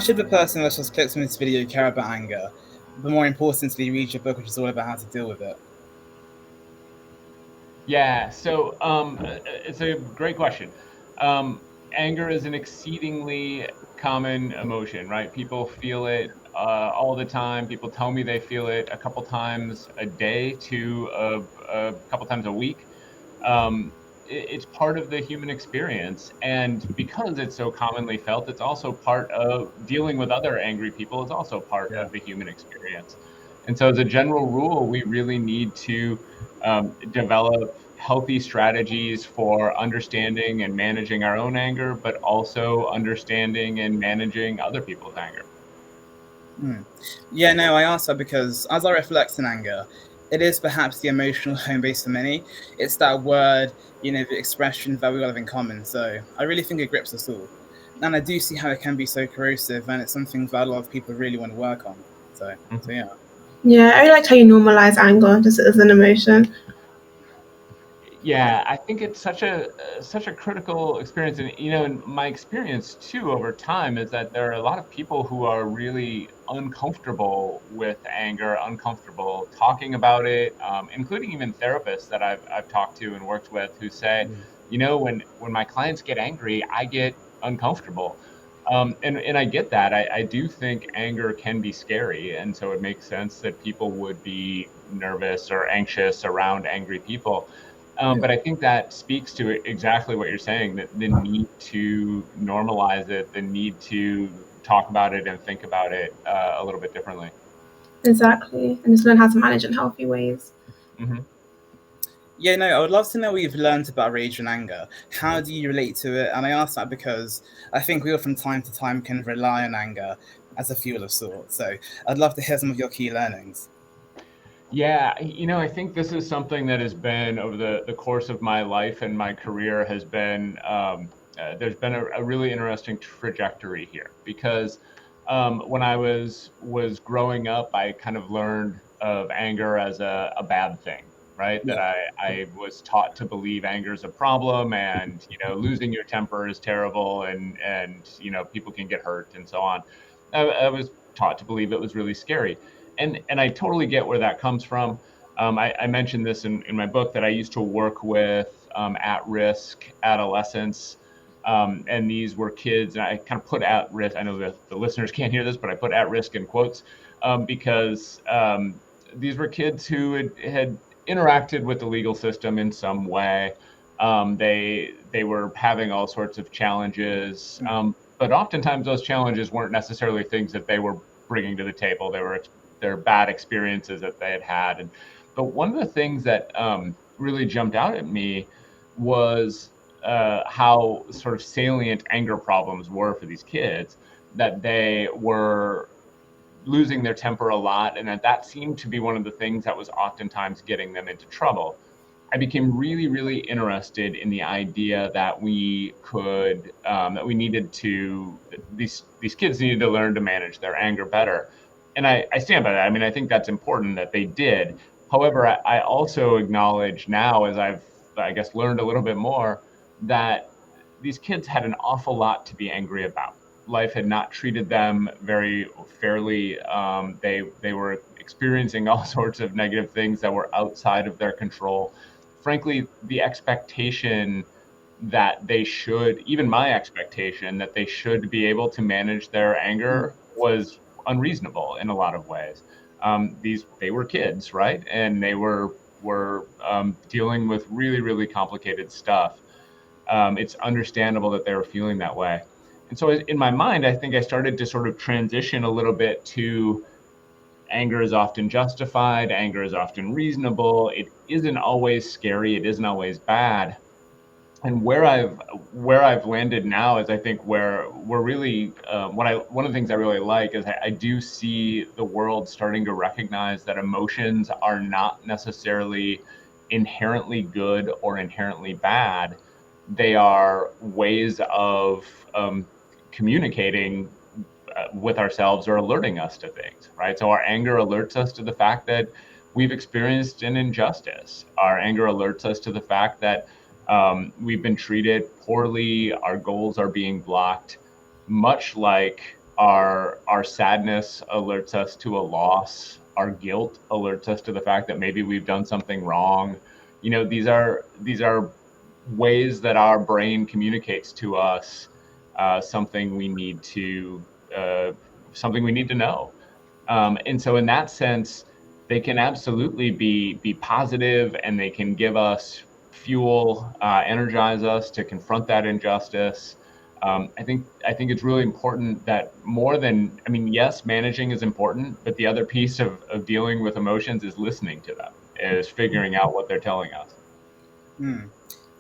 should the person that just clicks on this video care about anger, but more importantly, read your book, which is all about how to deal with it? Yeah, so it's a great question. Anger is an exceedingly common emotion, right? People feel it all the time. People tell me they feel it a couple times a day to a couple times a week. It's part of the human experience. And because it's so commonly felt, it's also part of dealing with other angry people is also part Yeah. of the human experience. And so as a general rule, we really need to develop healthy strategies for understanding and managing our own anger, but also understanding and managing other people's anger. Yeah, no, I asked that because as I reflect on anger, it is perhaps the emotional home base for many. It's that word, the expression that we all have in common. So I really think it grips us all. And I do see how it can be so corrosive, and it's something that a lot of people really want to work on. So yeah. Yeah, I really liked how you normalize anger just as an emotion. Yeah, I think it's such a critical experience, and in my experience too over time is that there are a lot of people who are really uncomfortable with anger, uncomfortable talking about it, including even therapists that I've talked to and worked with who say, when my clients get angry, I get uncomfortable. And I get that. I do think anger can be scary, and so it makes sense that people would be nervous or anxious around angry people. But I think that speaks to exactly what you're saying, that the need to normalize it, the need to talk about it and think about it a little bit differently. Exactly. And just learn how to manage in healthy ways. Mm-hmm. Yeah, no, I would love to know what you've learned about rage and anger. How do you relate to it? And I ask that because I think we all from time to time can rely on anger as a fuel of sorts. So I'd love to hear some of your key learnings. Yeah, I think this is something that has been over the course of my life and my career has been, there's been a really interesting trajectory here because when I was growing up, I kind of learned of anger as a bad thing, right? That Yeah. I was taught to believe anger is a problem and, losing your temper is terrible and people can get hurt and so on. I was taught to believe it was really scary. And I totally get where that comes from. I mentioned this in my book that I used to work with at-risk adolescents, and these were kids, and I kind of put at risk. I know that the listeners can't hear this, but I put at risk in quotes because these were kids who had interacted with the legal system in some way. They were having all sorts of challenges, but oftentimes those challenges weren't necessarily things that they were bringing to the table. They were their bad experiences that they had had. But one of the things that really jumped out at me was how sort of salient anger problems were for these kids, that they were losing their temper a lot, and that seemed to be one of the things that was oftentimes getting them into trouble. I became really, really interested in the idea that that we needed to, these kids needed to learn to manage their anger better. And I stand by that. I mean, I think that's important that they did. However, I also acknowledge now, as I guess, learned a little bit more, that these kids had an awful lot to be angry about. Life had not treated them very fairly. They were experiencing all sorts of negative things that were outside of their control. Frankly, the expectation that they should, even my expectation that they should be able to manage their anger was unreasonable in a lot of ways. They were kids, right? And they were dealing with really, really complicated stuff. It's understandable that they were feeling that way. And so in my mind, I think I started to sort of transition a little bit to anger is often justified, anger is often reasonable. It isn't always scary, it isn't always bad. And where I've landed now is, I think, where we're really one of the things I really like is I do see the world starting to recognize that emotions are not necessarily inherently good or inherently bad. They are ways of communicating with ourselves or alerting us to things, right? So our anger alerts us to the fact that we've experienced an injustice. Our anger alerts us to the fact that we've been treated poorly, our goals are being blocked, much like our sadness alerts us to a loss. Our guilt alerts us to the fact that maybe we've done something wrong. These are ways that our brain communicates to us something we need to know. And so in that sense, they can absolutely be positive, and they can give us fuel, energize us to confront that injustice. I think it's really important that yes, managing is important, but the other piece of dealing with emotions is listening to them, is figuring out what they're telling us.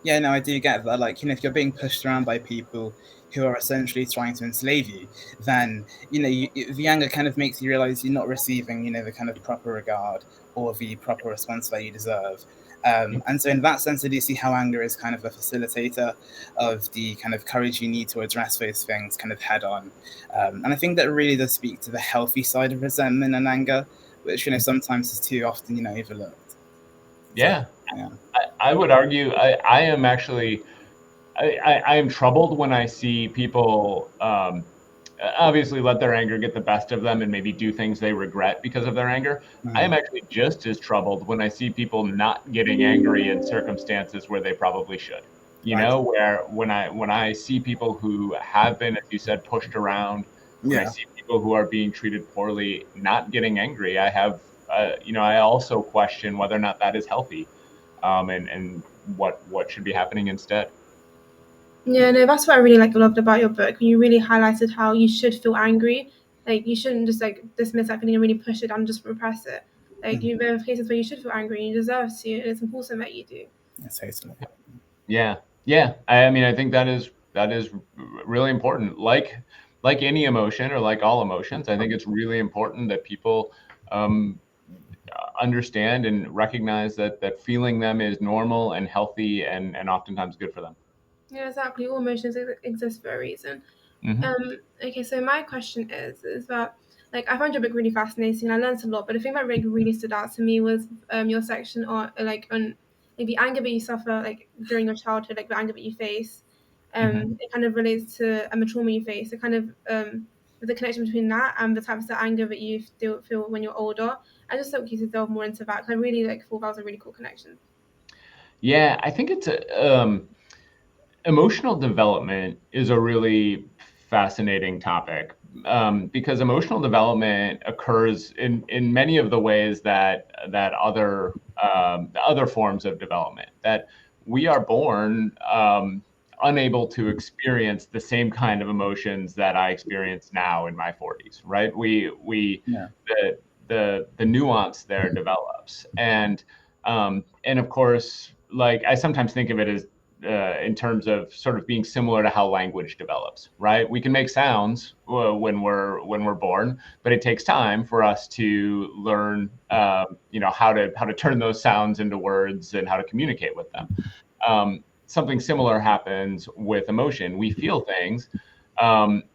Yeah, no, I do get that. Like, if you're being pushed around by people who are essentially trying to enslave you, then, the anger kind of makes you realize you're not receiving, the kind of proper regard or the proper response that you deserve. And so in that sense, I do see how anger is kind of a facilitator of the kind of courage you need to address those things kind of head on. And I think that really does speak to the healthy side of resentment and anger, which, sometimes is too often, overlooked. Yeah. I would argue I am actually I am troubled when I see people obviously let their anger get the best of them and maybe do things they regret because of their anger. I am actually just as troubled when I see people not getting angry in circumstances where they probably should. Where when I see people who have been, as you said, pushed around, when I see people who are being treated poorly not getting angry, I have I also question whether or not that is healthy, and what should be happening instead. Yeah, no, that's what I really loved about your book. You really highlighted how you should feel angry. Like, you shouldn't just dismiss that feeling and really push it and just repress it. Like, there are cases where you should feel angry and you deserve to, and it's important that you do. Yeah. I think that is really important. Like any emotion, or like all emotions, I think it's really important that people understand and recognize that feeling them is normal and healthy and oftentimes good for them. Yeah, exactly. All emotions exist for a reason. Okay, so my question is that, I found your book really fascinating. I learned a lot, but the thing that really stood out to me was your section on on the anger that you suffer during your childhood, the anger that you face. It kind of relates to a trauma you face. It kind of the connection between that and the types of anger that you still feel when you're older. I just hope you could delve more into that, because I really thought that was a really cool connection. Yeah, I think it's emotional development is a really fascinating topic, because emotional development occurs in many of the ways that other forms of development, that we are born unable to experience the same kind of emotions that I experience now in my 40s, right? The nuance there develops, and of course, I sometimes think of it as in terms of sort of being similar to how language develops, right? We can make sounds when we're born, but it takes time for us to learn, how to turn those sounds into words and how to communicate with them. Something similar happens with emotion. We feel things,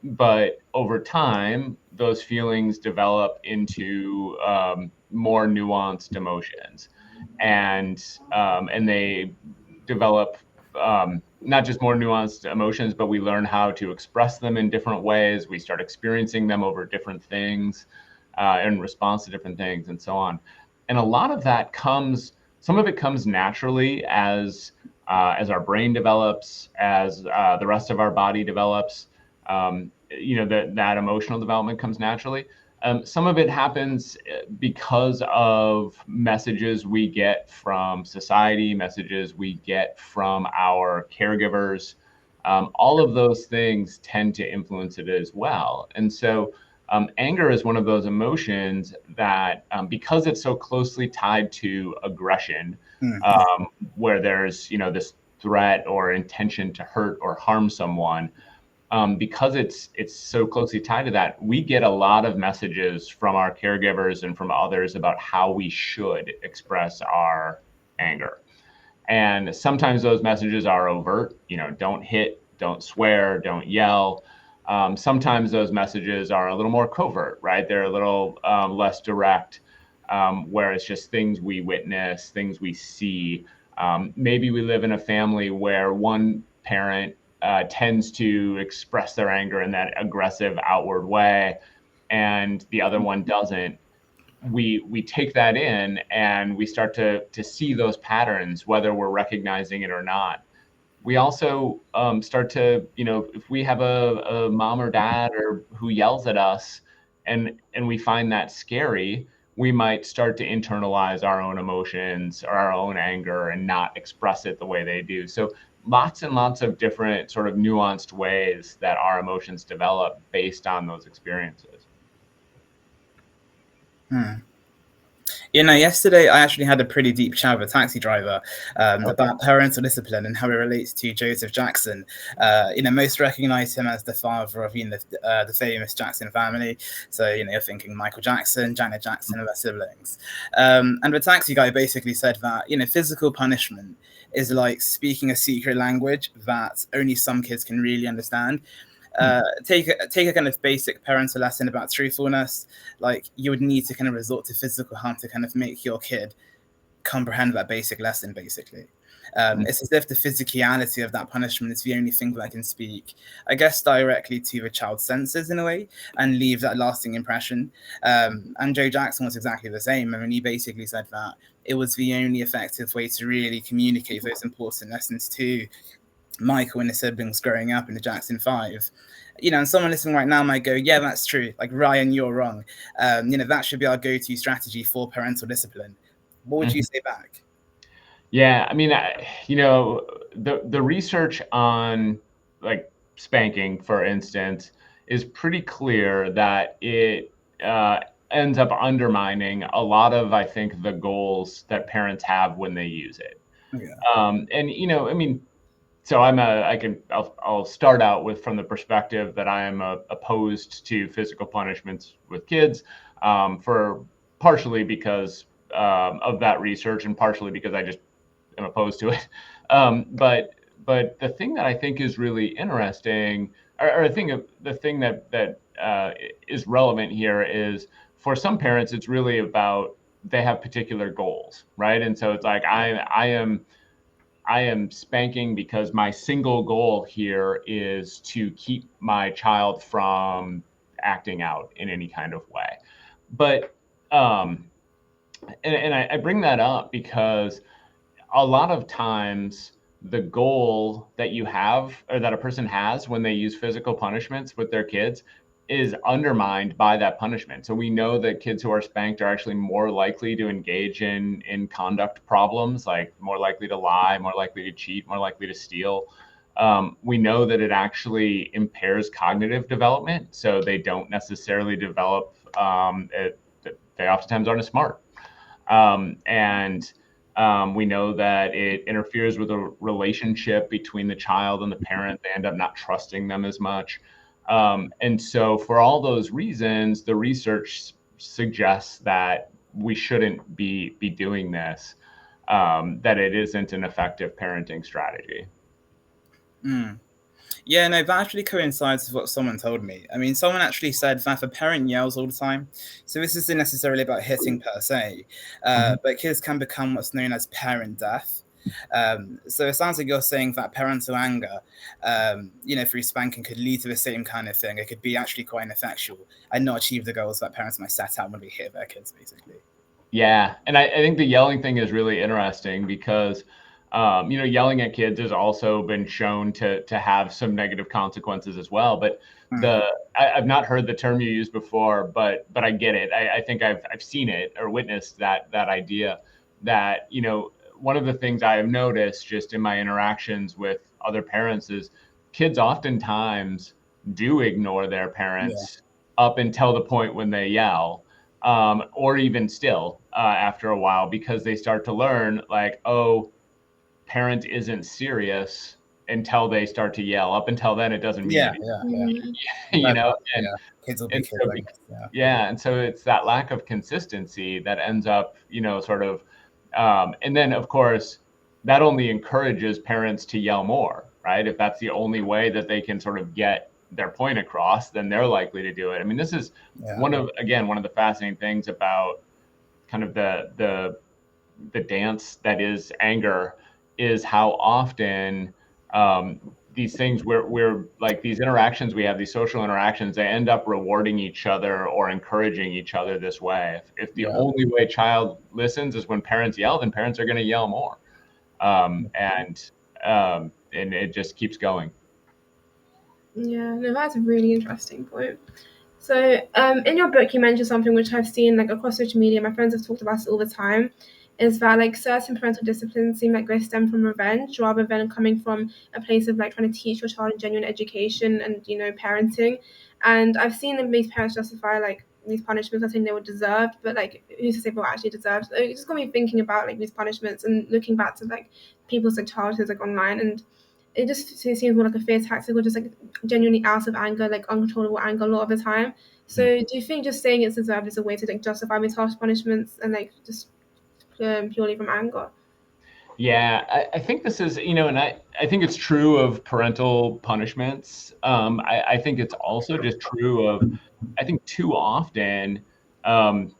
but over time, those feelings develop into more nuanced emotions, and they develop not just more nuanced emotions, but we learn how to express them in different ways. We start experiencing them over different things, in response to different things, and so on. And a lot of that some of it comes naturally as our brain develops, as the rest of our body develops. That emotional development comes naturally. Some of it happens because of messages we get from society, messages we get from our caregivers. All of those things tend to influence it as well. And so anger is one of those emotions that, because it's so closely tied to aggression, where there's this threat or intention to hurt or harm someone, because it's so closely tied to that, we get a lot of messages from our caregivers and from others about how we should express our anger. And sometimes those messages are overt, don't hit, don't swear, don't yell. Sometimes those messages are a little more covert, right? They're a little less direct, where it's just things we witness, things we see. Maybe we live in a family where one parent tends to express their anger in that aggressive outward way, and the other one doesn't, we take that in and we start to see those patterns, whether we're recognizing it or not. We also start to, if we have a mom or dad or who yells at us, and we find that scary, we might start to internalize our own emotions or our own anger and not express it the way they do. So lots and lots of different sort of nuanced ways that our emotions develop based on those experiences. Yesterday I actually had a pretty deep chat with a taxi driver about parental discipline and how it relates to Joseph Jackson. Most recognize him as the father of the famous Jackson family. So you're thinking Michael Jackson, Janet Jackson, and their siblings. And the taxi guy basically said that physical punishment is like speaking a secret language that only some kids can really understand. Take a kind of basic parental lesson about truthfulness. Like, you would need to kind of resort to physical harm to kind of make your kid comprehend that basic lesson, basically. It's as if the physicality of that punishment is the only thing that can speak, I guess, directly to the child's senses in a way and leave that lasting impression. And Joe Jackson was exactly the same. I mean, he basically said that it was the only effective way to really communicate those important lessons to Michael and his siblings growing up in the Jackson 5. And someone listening right now might go, yeah, that's true. Like, Ryan, you're wrong. That should be our go-to strategy for parental discipline. What would you say back? Yeah, I mean, the research on like spanking, for instance, is pretty clear that it ends up undermining a lot of, I think, the goals that parents have when they use it. Yeah. So I'll start out with from the perspective that I am opposed to physical punishments with kids, for partially because of that research and partially because I just am opposed to it. But the thing that I think is really interesting, or the thing that is relevant here is, for some parents, it's really about, they have particular goals, right? And so it's like, I am spanking because my single goal here is to keep my child from acting out in any kind of way. But I bring that up because a lot of times the goal that you have, or that a person has when they use physical punishments with their kids, is undermined by that punishment. So we know that kids who are spanked are actually more likely to engage in conduct problems, like more likely to lie, more likely to cheat, more likely to steal. We know that it actually impairs cognitive development, so they don't necessarily develop. They oftentimes aren't as smart, and we know that it interferes with the relationship between the child and the parent. They end up not trusting them as much. And so for all those reasons, the research suggests that we shouldn't be doing this, that it isn't an effective parenting strategy. Yeah, no, that actually coincides with what someone told me. I mean, someone actually said that if a parent yells all the time, so this isn't necessarily about hitting per se, but kids can become what's known as parent deaf. So it sounds like you're saying that parental anger, through spanking could lead to the same kind of thing. It could be actually quite ineffectual and not achieve the goals that parents might set out when they hit their kids, basically. Yeah, and I think the yelling thing is really interesting because, yelling at kids has also been shown to have some negative consequences as well. But I've not heard the term you used before, but I get it. I think I've seen it or witnessed that idea that, one of the things I have noticed just in my interactions with other parents is kids oftentimes do ignore their parents up until the point when they yell. Or even still after a while, because they start to learn, like, oh, parent isn't serious until they start to yell. Up until then, it doesn't mean anything. And kids will be kids. And so it's that lack of consistency that ends up, sort of, and then of course that only encourages parents to yell more, right? If that's the only way that they can sort of get their point across, then they're likely to do it. I mean, this is one of the fascinating things about kind of the dance that is anger, is how often these things where we're like these interactions we have, these social interactions, they end up rewarding each other or encouraging each other this way. If the only way child listens is when parents yell, then parents are going to yell more. And it just keeps going. Yeah, no, that's a really interesting point. So, in your book, you mentioned something which I've seen like across social media. My friends have talked about it all the time. Is that like certain parental disciplines seem like they stem from revenge rather than coming from a place of like trying to teach your child genuine education and parenting. And I've seen these parents justify like these punishments. I think they were deserved, but like who's to say they were actually deserved? So it just got me thinking about like these punishments and looking back to like people's like childhoods like online, and it just seems more like a fear tactic or just like genuinely out of anger, like uncontrollable anger a lot of the time. So do you think just saying it's deserved is a way to like justify these harsh punishments and like just purely from anger? Yeah, I think this is, and I think it's true of parental punishments. I think it's also just true of, I think too often in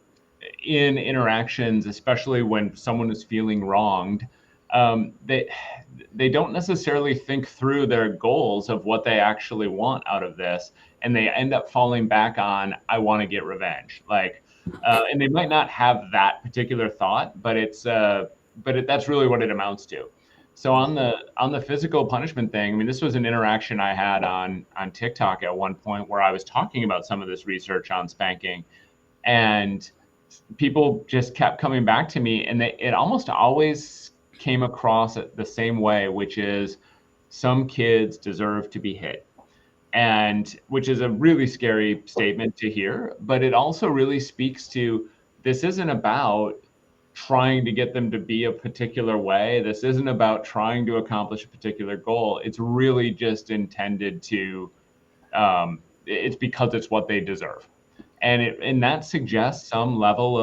interactions, especially when someone is feeling wronged, they don't necessarily think through their goals of what they actually want out of this, and they end up falling back on, I want to get revenge. Like, and they might not have that particular thought, but that's really what it amounts to. So on the physical punishment thing, I mean, this was an interaction I had on TikTok at one point where I was talking about some of this research on spanking, and people just kept coming back to me, and it almost always came across the same way, which is some kids deserve to be hit. And which is a really scary statement to hear, but it also really speaks to, this isn't about trying to get them to be a particular way. This isn't about trying to accomplish a particular goal. It's really just intended to, it's because it's what they deserve. And that suggests some level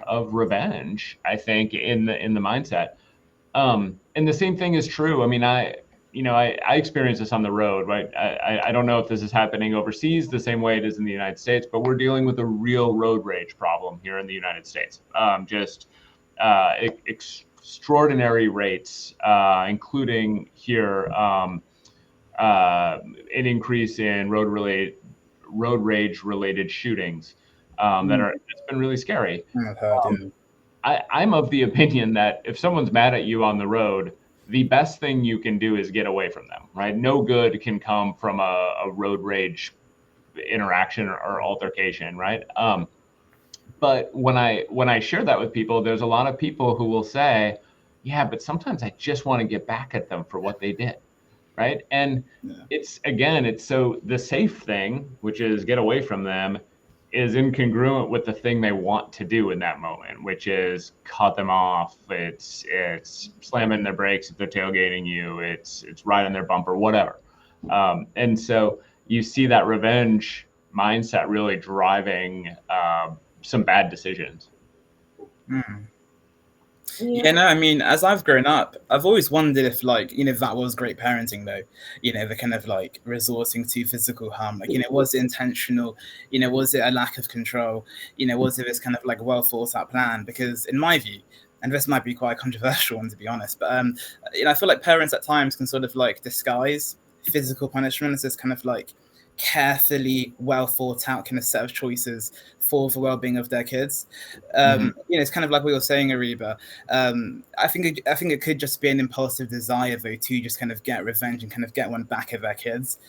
of revenge, I think, in the mindset. And the same thing is true. I mean, I experience this on the road, right? I don't know if this is happening overseas the same way it is in the United States, but we're dealing with a real road rage problem here in the United States. Extraordinary rates, including here, an increase in road rage related shootings it's been really scary. I'm of the opinion that if someone's mad at you on the road, the best thing you can do is get away from them, right? No good can come from a road rage interaction or altercation, right? But when I share that with people, there's a lot of people who will say, yeah, but sometimes I just want to get back at them for what they did, right? And it's so the safe thing, which is get away from them, is incongruent with the thing they want to do in that moment, which is cut them off. It's slamming their brakes if they're tailgating you. It's riding their bumper, whatever. And so you see that revenge mindset really driving some bad decisions. Yeah, no, I mean, as I've grown up, I've always wondered if, like, that was great parenting, though. The kind of like resorting to physical harm. Like, was it intentional? Was it a lack of control? Was it this kind of like well thought out plan? Because in my view, and this might be quite a controversial one to be honest, but I feel like parents at times can sort of like disguise physical punishment as this kind of like carefully well thought out kind of set of choices for the well-being of their kids. It's kind of like we were saying, Ariba. I think it could just be an impulsive desire, though, to just kind of get revenge and kind of get one back at their kids.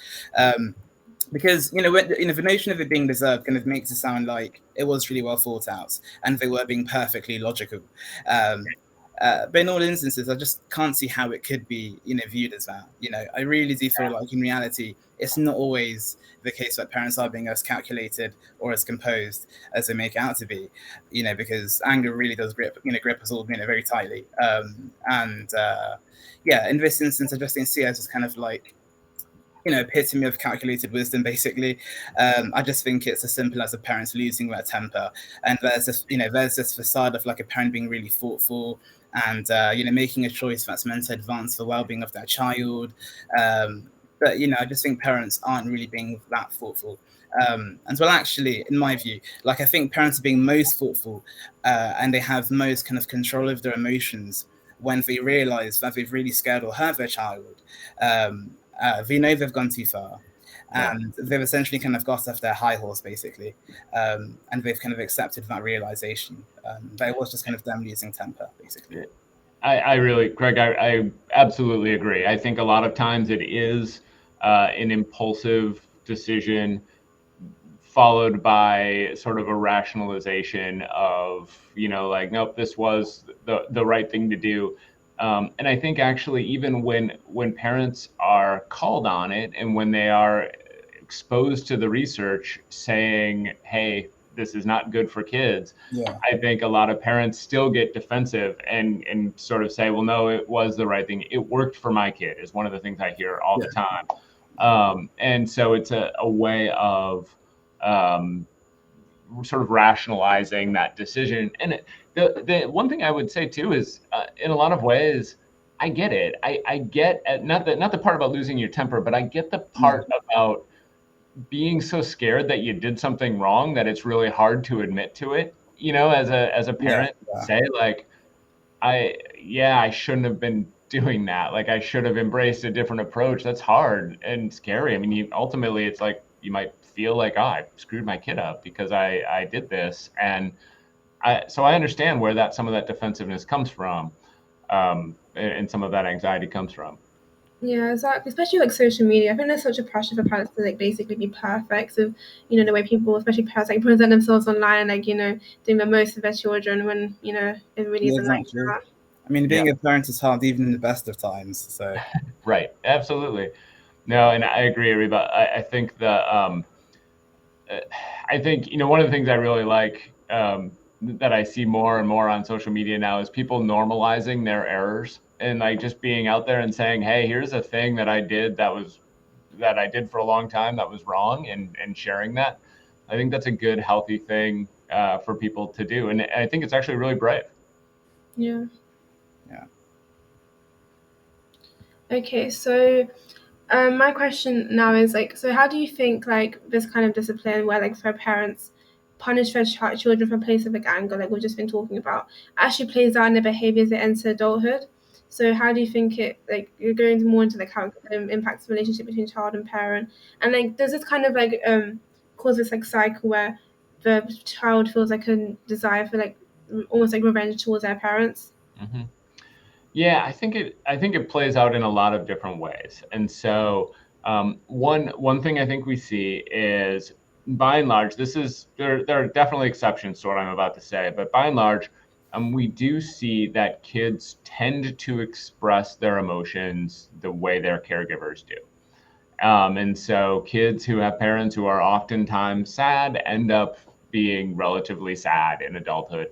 Because the notion of it being deserved kind of makes it sound like it was really well thought out and they were being perfectly logical. But in all instances, I just can't see how it could be, viewed as that. I really do feel like in reality, it's not always the case that parents are being as calculated or as composed as they make out to be, because anger really does grip us all, very tightly. In this instance, I just didn't see it as kind of like, epitome of calculated wisdom, basically. I just think it's as simple as a parent losing their temper, and there's this facade of like a parent being really thoughtful and making a choice that's meant to advance the well-being of their child. But I just think parents aren't really being that thoughtful. And well, actually, in my view, like I think parents are being most thoughtful, and they have most kind of control of their emotions when they realize that they've really scared or hurt their child. they know they've gone too far. And they've essentially kind of got off their high horse, basically. And they've kind of accepted that realization that it was just kind of them losing temper, basically. I really, Greg, I absolutely agree. I think a lot of times it is an impulsive decision followed by sort of a rationalization of, like, nope, this was the right thing to do. And I think actually even when parents are called on it and when they are exposed to the research saying, hey, this is not good for kids, I think a lot of parents still get defensive and sort of say, well, no, it was the right thing. It worked for my kid is one of the things I hear all the time. And so it's a way of sort of rationalizing that decision. And the one thing I would say too is in a lot of ways, I get it. I get not the part about losing your temper, but I get the part about being so scared that you did something wrong that it's really hard to admit to it, as a parent, say like, I shouldn't have been doing that. Like I should have embraced a different approach. That's hard and scary. I mean, ultimately it's like, you might feel like, I screwed my kid up because I did this. And so I understand where some of that defensiveness comes from, and some of that anxiety comes from. Yeah, exactly. Especially like social media. I think there's such a pressure for parents to like basically be perfect. So, the way people, especially parents, like present themselves online, like, doing the most of their children when, it really isn't like that. I mean, being a parent is hard even in the best of times. So right, absolutely. No, and I agree, Ariba. I think one of the things I really like that I see more and more on social media now is people normalizing their errors and like just being out there and saying, hey, here's a thing that I did that I did for a long time that was wrong, and sharing that. I think that's a good, healthy thing for people to do. And I think it's actually really brave. Yeah. Okay, so my question now is like, so how do you think like this kind of discipline where like for parents punish their children from a place of like anger, like we've just been talking about, actually plays out in their behaviors that enter adulthood? So how do you think it, like, you're going more into like how it impacts the relationship between child and parent, and like does this kind of like cause this like cycle where the child feels like a desire for like almost like revenge towards their parents? Mm-hmm. Yeah, I think it plays out in a lot of different ways. And so one thing I think we see is, by and large, there are definitely exceptions to what I'm about to say, but by and large, we do see that kids tend to express their emotions the way their caregivers do. And so kids who have parents who are oftentimes sad end up being relatively sad in adulthood.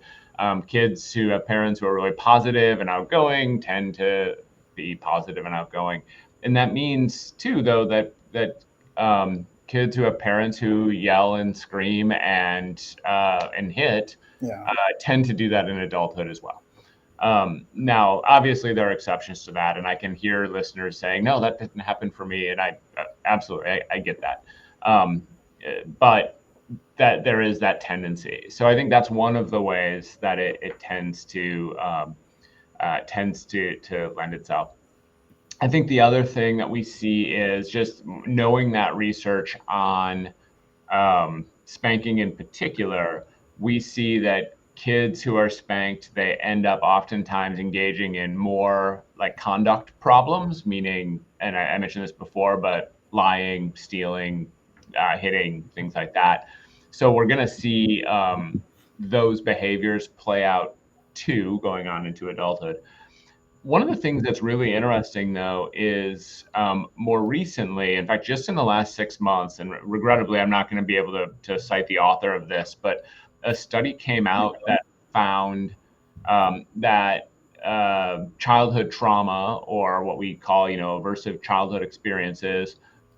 Kids who have parents who are really positive and outgoing tend to be positive and outgoing. And that means too, though, that kids who have parents who yell and scream and hit tend to do that in adulthood as well. Now, obviously, there are exceptions to that, and I can hear listeners saying, "No, that didn't happen for me," and I absolutely I get that, but that there is that tendency. So I think that's one of the ways that it tends to lend itself. I think the other thing that we see is just knowing that research on spanking in particular. We see that kids who are spanked, they end up oftentimes engaging in more like conduct problems, meaning, and I mentioned this before, but lying, stealing, hitting, things like that. So we're going to see those behaviors play out too, going on into adulthood. One of the things that's really interesting, though, is more recently, in fact, just in the last 6 months, and regrettably, I'm not going to be able to cite the author of this, but a study came out that found that childhood trauma, or what we call, aversive childhood experiences,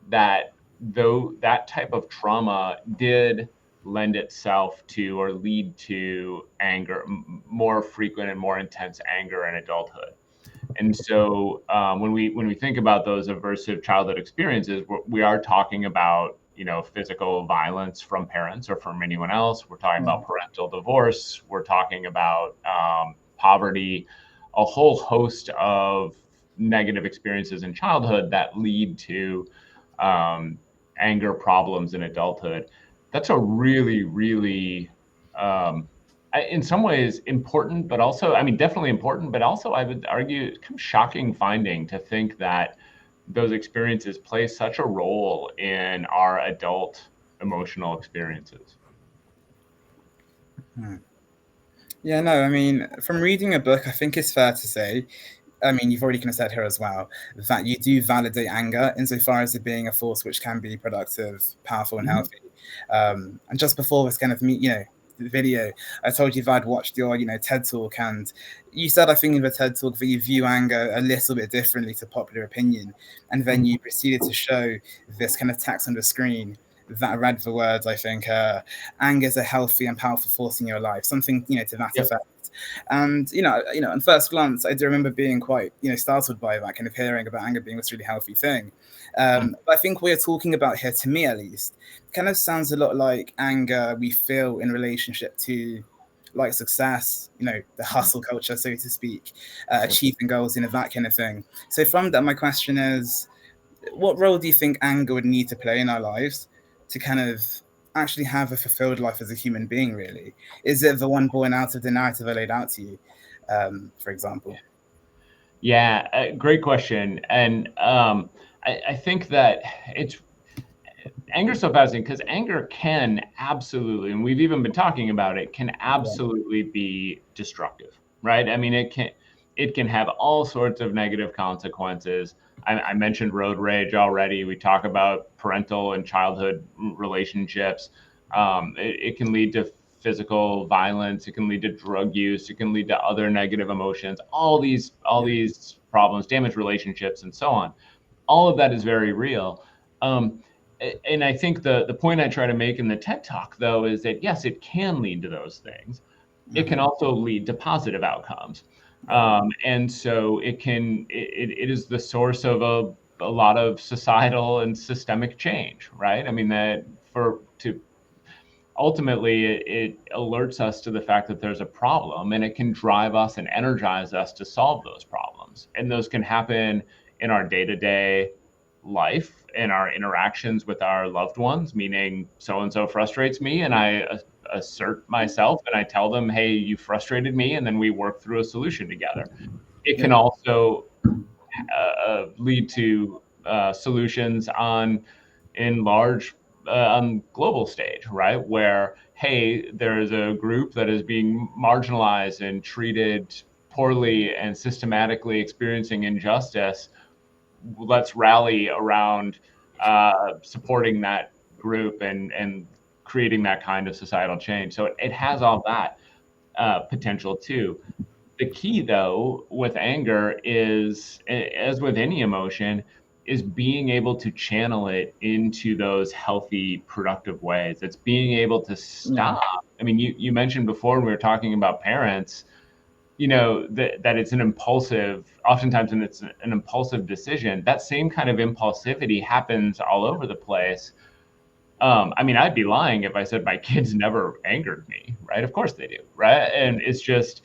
that though that type of trauma did lend itself to or lead to anger, more frequent and more intense anger in adulthood. And so when we think about those aversive childhood experiences, we are talking about, physical violence from parents or from anyone else. We're talking about parental divorce. We're talking about poverty, a whole host of negative experiences in childhood that lead to anger problems in adulthood. That's a really, really, in some ways important, but also, I mean, definitely important, but also I would argue kind of shocking finding to think that those experiences play such a role in our adult emotional experiences. Yeah, no, I mean, from reading a book, I think it's fair to say, I mean, you've already kind of said here as well, that you do validate anger insofar as it being a force which can be productive, powerful, and healthy. And just before this kind of video, I told you that I'd watched your, TED talk, and you said, I think in the TED talk that you view anger a little bit differently to popular opinion, and then you proceeded to show this kind of text on the screen that I read the words, I think, anger is a healthy and powerful force in your life, something, to that effect. And, on first glance, I do remember being quite, startled by that, kind of hearing about anger being this really healthy thing. But I think we're talking about here, to me at least, kind of sounds a lot like anger we feel in relationship to like success, the hustle culture, so to speak, achieving goals, that kind of thing. So from that, my question is, what role do you think anger would need to play in our lives to kind of actually have a fulfilled life as a human being, really? Is it the one born out of the narrative I laid out to you, for example? Yeah, great question. And I think that anger's so fascinating because anger can absolutely, and we've even been talking about it, can absolutely be destructive, right? I mean, it can have all sorts of negative consequences. I mentioned road rage already. We talk about parental and childhood relationships. It can lead to physical violence. It can lead to drug use. It can lead to other negative emotions. All these problems, damage relationships, and so on. All of that is very real. And I think the point I try to make in the TED Talk, though, is that yes, it can lead to those things. It can also lead to positive outcomes. And so it is the source of a lot of societal and systemic change, right? I mean, ultimately it alerts us to the fact that there's a problem, and it can drive us and energize us to solve those problems. And those can happen in our day-to-day life, in our interactions with our loved ones, meaning so-and-so frustrates me, and I assert myself and I tell them, hey, you frustrated me, and then we work through a solution together. It can also lead to solutions in large on global stage, right? Where, hey, there is a group that is being marginalized and treated poorly and systematically experiencing injustice. Let's rally around supporting that group and creating that kind of societal change. So it has all that potential too. The key, though, with anger is, as with any emotion, is being able to channel it into those healthy, productive ways. It's being able to stop. I mean, you mentioned before when we were talking about parents, that it's an impulsive, oftentimes when it's an impulsive decision, that same kind of impulsivity happens all over the place. I mean, I'd be lying if I said my kids never angered me, right? Of course they do, right? And it's just,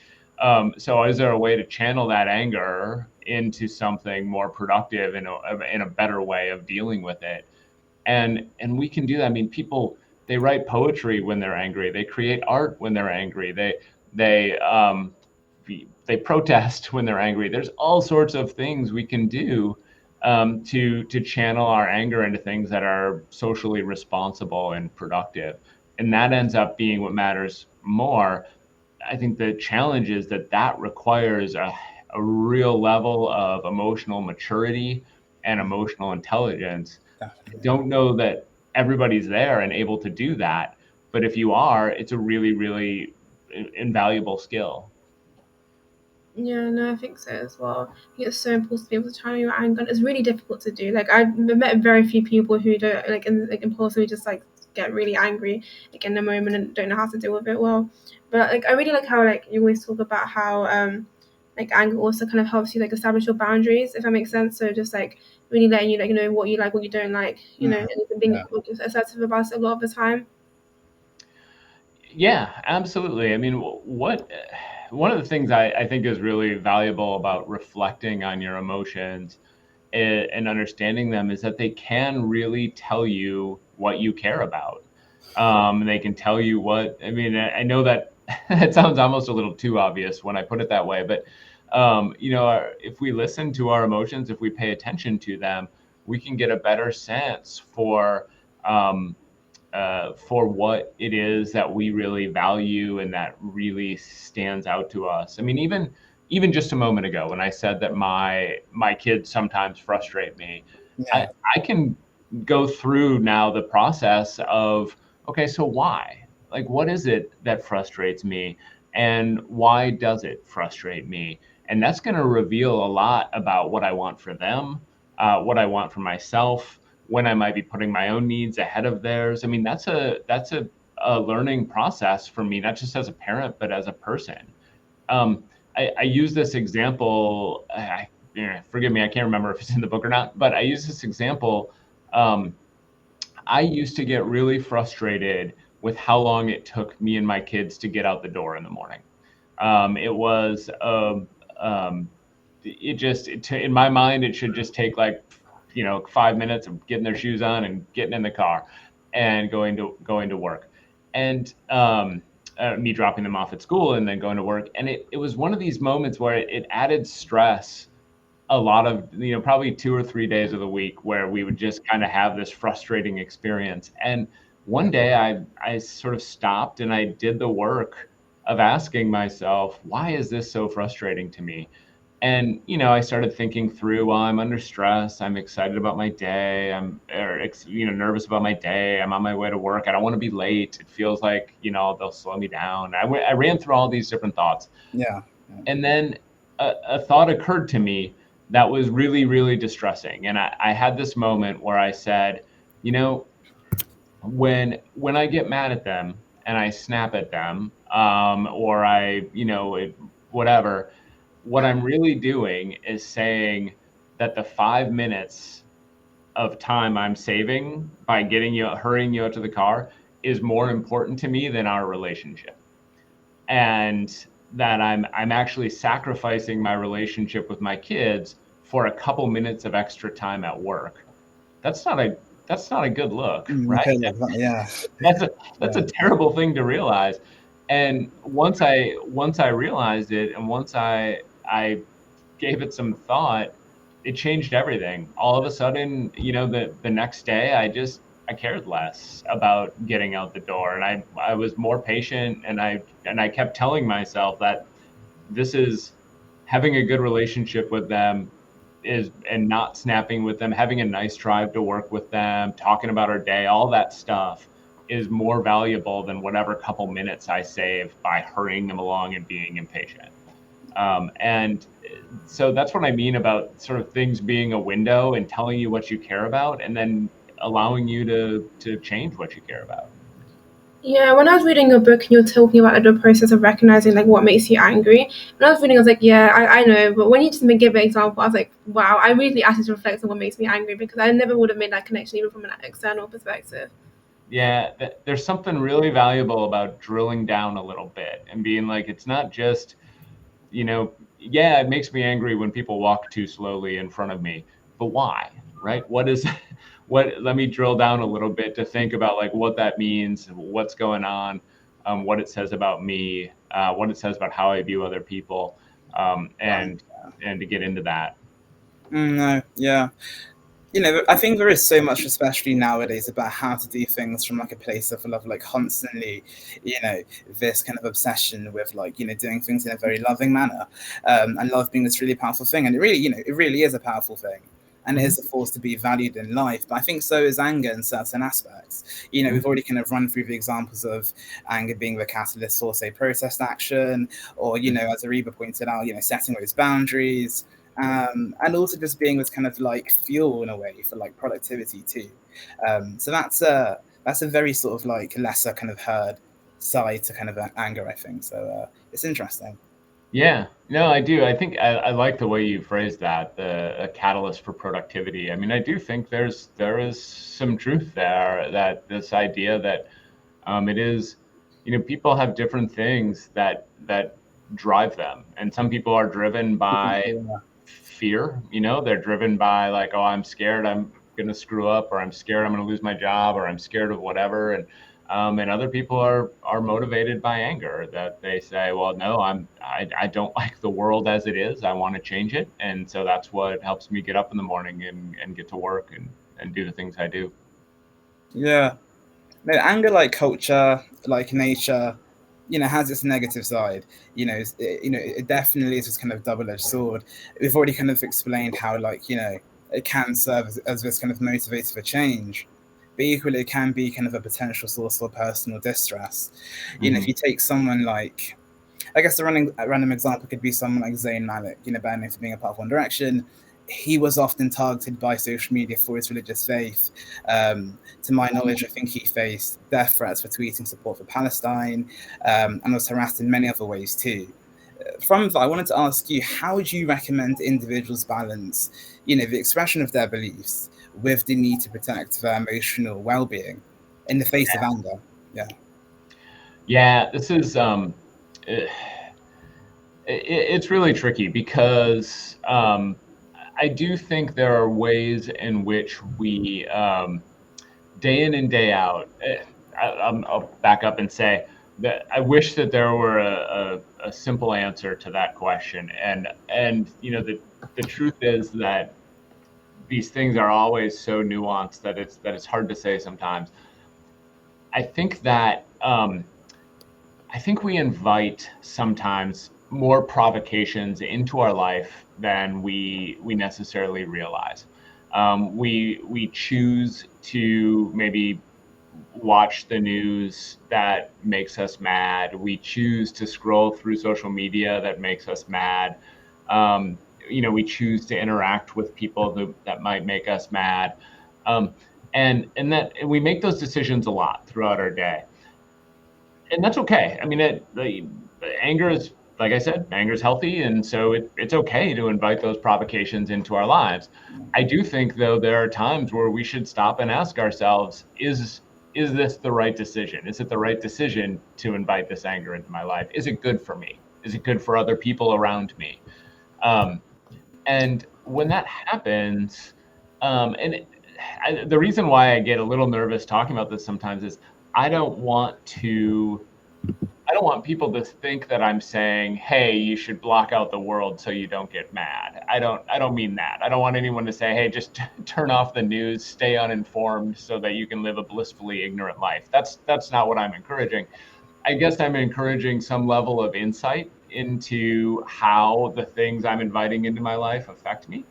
so is there a way to channel that anger into something more productive in a better way of dealing with it? And we can do that. I mean, people, they write poetry when they're angry. They create art when they're angry. They protest when they're angry. There's all sorts of things we can do to channel our anger into things that are socially responsible and productive. And that ends up being what matters more. I think the challenge is that requires a real level of emotional maturity and emotional intelligence. Definitely. I don't know that everybody's there and able to do that, but if you are, it's a really, really invaluable skill. Yeah, no, I think so as well. I think it's so important to be able to channel your anger. It's really difficult to do. Like I've met very few people who don't impulsively just get really angry in the moment and don't know how to deal with it well. But I really like how you always talk about how anger also kind of helps you establish your boundaries, if that makes sense. So just really letting you know what you like, what you don't like, and being assertive about it a lot of the time. Yeah, absolutely. I mean, what one of the things I think is really valuable about reflecting on your emotions and understanding them is that they can really tell you what you care about. They can tell you what, I mean, I know that it sounds almost a little too obvious when I put it that way, but if we listen to our emotions, if we pay attention to them, we can get a better sense for what it is that we really value and that really stands out to us. I mean, even just a moment ago when I said that my kids sometimes frustrate me, Yeah. I can go through now the process of, okay, so why? Like, what is it that frustrates me, and why does it frustrate me? And that's going to reveal a lot about what I want for them, what I want for myself, when I might be putting my own needs ahead of theirs. I mean, that's a learning process for me, not just as a parent, but as a person. I use this example. Forgive me, I can't remember if it's in the book or not, but I use this example. I used to get really frustrated with how long it took me and my kids to get out the door in the morning. It was in my mind, it should just take like 5 minutes of getting their shoes on and getting in the car and going to work, and me dropping them off at school and then going to work. And it was one of these moments where it added stress a lot of, probably 2 or 3 days of the week, where we would just kind of have this frustrating experience. And one day I sort of stopped and I did the work of asking myself, why is this so frustrating to me? And, I started thinking through, well, I'm under stress. I'm excited about my day. Nervous about my day. I'm on my way to work. I don't want to be late. It feels like, they'll slow me down. I ran through all these different thoughts. Yeah. And then a thought occurred to me that was really, really distressing. And I had this moment where I said, when I get mad at them and I snap at them, or whatever, what I'm really doing is saying that the 5 minutes of time I'm saving by hurrying you out to the car is more important to me than our relationship. And that I'm actually sacrificing my relationship with my kids for a couple minutes of extra time at work. That's not a good look, right? Okay, yeah. That's a terrible thing to realize. And once I realized it, and once I gave it some thought, it changed everything. All of a sudden, the next day, I cared less about getting out the door, and I was more patient, and I kept telling myself that this is having a good relationship with them and not snapping with them, having a nice drive to work with them, talking about our day, all that stuff is more valuable than whatever couple minutes I save by hurrying them along and being impatient. And so that's what I mean about sort of things being a window and telling you what you care about, and then allowing you to change what you care about. Yeah, when I was reading your book and you're talking about the process of recognizing like what makes you angry, when I was reading, I was like, yeah, I know. But when you just give an example, I was like, wow, I really actually to reflect on what makes me angry, because I never would have made that connection even from an external perspective. Yeah, there's something really valuable about drilling down a little bit and being like, it's not just, yeah, it makes me angry when people walk too slowly in front of me, but why, right? Let me drill down a little bit to think about like what that means, what's going on, what it says about me, what it says about how I view other people, and to get into that. No, yeah. I think there is so much, especially nowadays, about how to do things from like a place of love, like constantly, this kind of obsession with like, doing things in a very loving manner, and love being this really powerful thing. And it really is a powerful thing. And it is a force to be valued in life. But I think so is anger in certain aspects. We've already kind of run through the examples of anger being the catalyst for, say, protest action, or, as Ariba pointed out, setting those boundaries. And also just being this kind of like fuel in a way for like productivity too. So that's a very sort of like lesser kind of heard side to kind of anger, I think. So it's interesting. Yeah, no, I do. I think I like the way you phrased that, a catalyst for productivity. I mean, I do think there is some truth there, that this idea that it is, people have different things that drive them. And some people are driven by fear, they're driven by like, oh, I'm scared I'm going to screw up, or I'm scared I'm going to lose my job, or I'm scared of whatever. And other people are motivated by anger, that they say, well, no, I don't like the world as it is. I want to change it. And so that's what helps me get up in the morning and get to work and do the things I do. Yeah. No, anger, like culture, like nature, has its negative side. It definitely is this kind of double-edged sword. We've already kind of explained how, like, it can serve as this kind of motivator for change, but equally it can be kind of a potential source for personal distress. If you take someone like, I guess a random example could be someone like Zayn Malik, banned him for being a part of One Direction. He was often targeted by social media for his religious faith. To my knowledge, I think he faced death threats for tweeting support for Palestine, and was harassed in many other ways too. From that, I wanted to ask you, how would you recommend individuals balance, the expression of their beliefs with the need to protect their emotional well-being in the face of anger? Yeah, this is it's really tricky, because I do think there are ways in which we, day in and day out, I'll back up and say that I wish that there were a simple answer to that question. And the truth is that these things are always so nuanced that it's hard to say sometimes. I think that I think we invite sometimes more provocations into our life than we necessarily realize. We choose to maybe watch the news that makes us mad. We choose to scroll through social media that makes us mad. We choose to interact with people that might make us mad. And that we make those decisions a lot throughout our day. And that's okay. I mean, anger is, like I said, anger is healthy, and so it's okay to invite those provocations into our lives. I do think, though, there are times where we should stop and ask ourselves, is this the right decision? Is it the right decision to invite this anger into my life? Is it good for me? Is it good for other people around me? And when that happens, the reason why I get a little nervous talking about this sometimes is I don't want people to think that I'm saying, hey, you should block out the world so you don't get mad. I don't mean that. I don't want anyone to say, hey, just turn off the news, stay uninformed so that you can live a blissfully ignorant life. That's not what I'm encouraging. I guess I'm encouraging some level of insight into how the things I'm inviting into my life affect me,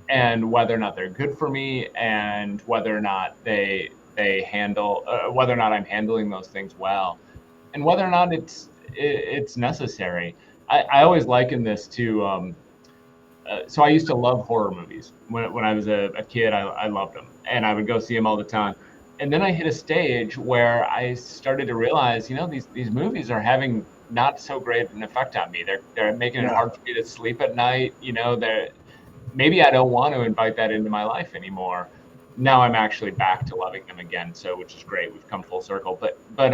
and whether or not they're good for me, and whether or not they handle, whether or not I'm handling those things well, and whether or not it's necessary. I always liken this to, so I used to love horror movies when I was a kid. I loved them, and I would go see them all the time. And then I hit a stage where I started to realize, these movies are having not so great an effect on me. They're making it hard for me to sleep at night. Maybe I don't want to invite that into my life anymore. Now I'm actually back to loving them again, so which is great. We've come full circle. But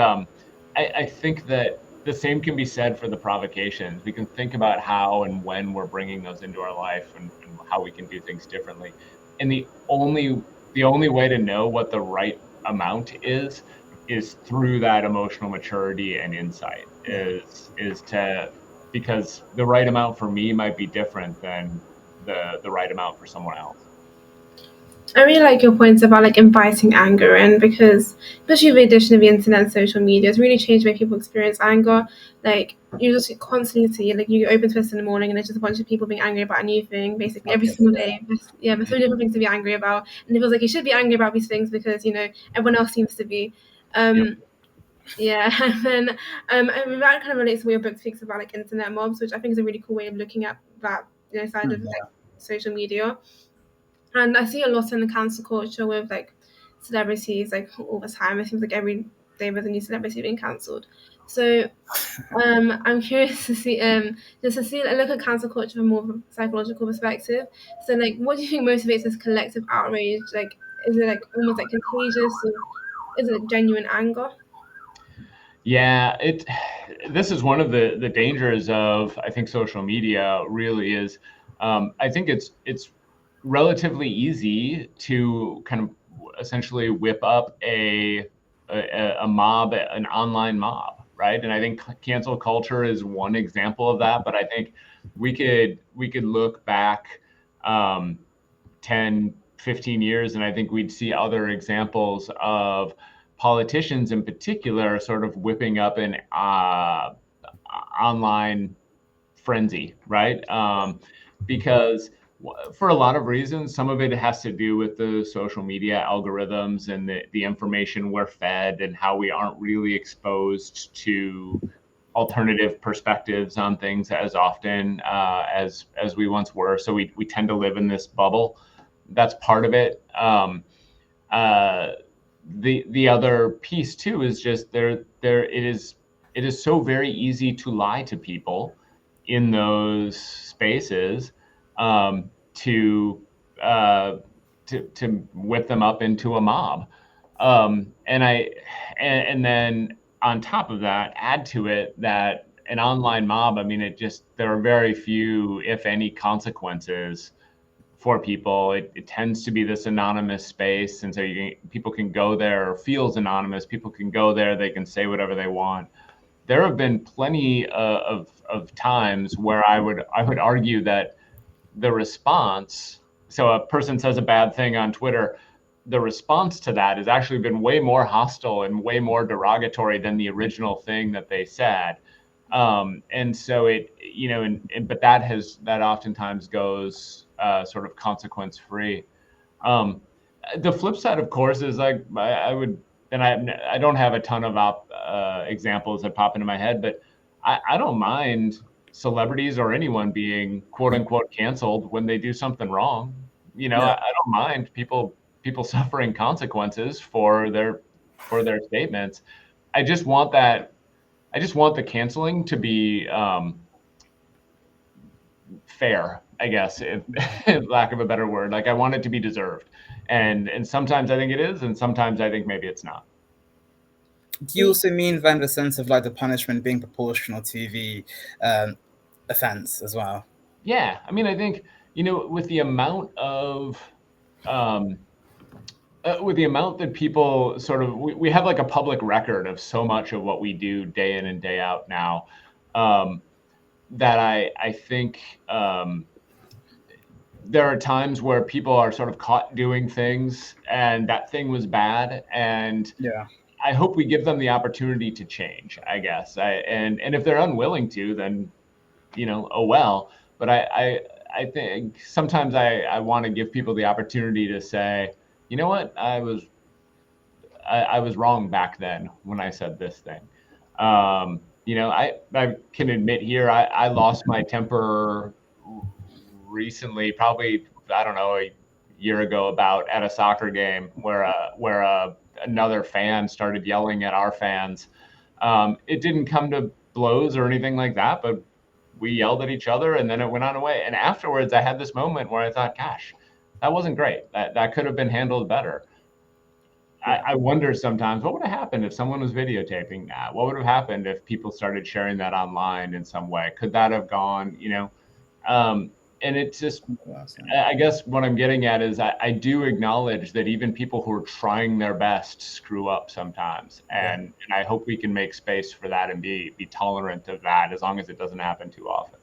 I think that the same can be said for the provocations. We can think about how and when we're bringing those into our life, and how we can do things differently. And the only way to know what the right amount is through that emotional maturity and insight. Because the right amount for me might be different than the right amount for someone else. I really like your points about like inviting anger in, because especially with the addition of the internet and social media, it's really changed the way people experience anger. Like you just constantly see, like you open Twitter in the morning and there's just a bunch of people being angry about a new thing, basically every single day. There's so different things to be angry about, and it feels like you should be angry about these things because everyone else seems to be. Yeah, and then and that kind of relates to what your book speaks about, like internet mobs, which I think is a really cool way of looking at that side of like social media. And I see a lot in the cancel culture with like celebrities, like all the time. It seems like every day there's a new celebrity being cancelled. So I'm curious to see just to see look at cancel culture from more of a psychological perspective. So like, what do you think motivates this collective outrage? Like, is it like almost like contagious, or is it like genuine anger? Yeah, this is one of the dangers of, I think, social media really is. I think it's relatively easy to kind of essentially whip up a mob, an online mob, right? And I think cancel culture is one example of that. But I think we could look back 10, 15 years, and I think we'd see other examples of politicians in particular sort of whipping up an online frenzy, right? Because for a lot of reasons, some of it has to do with the social media algorithms and the information we're fed and how we aren't really exposed to alternative perspectives on things as often as we once were. So we tend to live in this bubble. That's part of it. Uh, the other piece too is just it is so very easy to lie to people in those spaces, to whip them up into a mob, and then on top of that, add to it that an online mob. I mean, there are very few, if any, consequences for people. It tends to be this anonymous space, and so people can go there, or feels anonymous. People can go there, they can say whatever they want. There have been plenty of times where I would argue that the response, so a person says a bad thing on Twitter, the response to that has actually been way more hostile and way more derogatory than the original thing that they said. And so but that oftentimes goes sort of consequence free. The flip side, of course, is like I would, and I don't have a ton of examples that pop into my head, but I don't mind celebrities or anyone being quote unquote canceled when they do something wrong. I don't mind people suffering consequences for their statements. I just want that. I just want the canceling to be fair, I guess, if lack of a better word. Like I want it to be deserved, and sometimes I think it is, and sometimes I think maybe it's not. Do you also mean then the sense of like the punishment being proportional to the offense as well? Yeah, I mean, I think with the amount of with the amount that people sort of we have like a public record of so much of what we do day in and day out now, that I think there are times where people are sort of caught doing things and that thing was bad, and Yeah. I hope we give them the opportunity to change, I guess. And if they're unwilling to, then oh well. But I think sometimes I want to give people the opportunity to say, you know what, I was wrong back then when I said this thing. I can admit here I lost my temper recently, probably, I don't know, a year ago, about at a soccer game where another fan started yelling at our fans. It didn't come to blows or anything like that, but we yelled at each other and then it went on away. And afterwards, I had this moment where I thought, gosh, that wasn't great. That could have been handled better. I wonder sometimes what would have happened if someone was videotaping that? What would have happened if people started sharing that online in some way? Could that have gone, and it's just, I guess what I'm getting at is I do acknowledge that even people who are trying their best screw up sometimes. And I hope we can make space for that and be tolerant of that as long as it doesn't happen too often.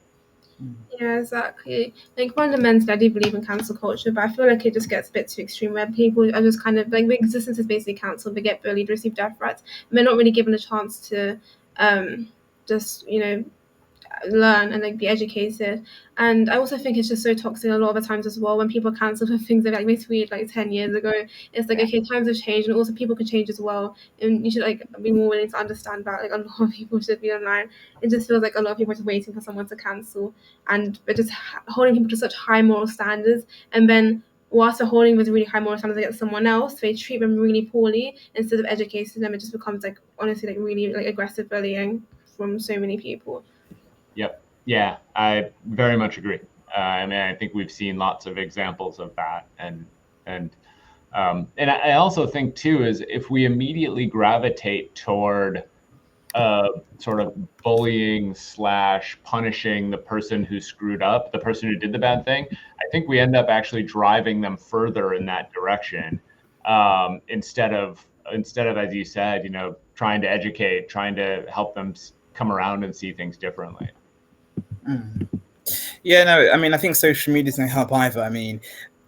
Yeah, exactly. Like fundamentally, I do believe in cancel culture, but I feel like it just gets a bit too extreme where people are just kind of like the existence is basically cancelled. They get bullied, receive death threats, and they're not really given a chance to just learn and like be educated. And I also think it's just so toxic a lot of the times as well when people cancel for things that like they tweeted like 10 years ago. It's like, okay, times have changed, and also people can change as well, and you should like be more willing to understand that like a lot of people should be online. It just feels like a lot of people are just waiting for someone to cancel, and they're just holding people to such high moral standards, and then whilst they're holding those really high moral standards against someone else, they treat them really poorly instead of educating them. It just becomes like honestly like really like aggressive bullying from so many people. Yep. Yeah, I very much agree. I mean, I think we've seen lots of examples of that, and I also think too is if we immediately gravitate toward sort of bullying / punishing the person who screwed up, the person who did the bad thing, I think we end up actually driving them further in that direction, instead of, as you said, trying to educate, trying to help them come around and see things differently. Yeah, no, I mean, I think social media doesn't help either. I mean,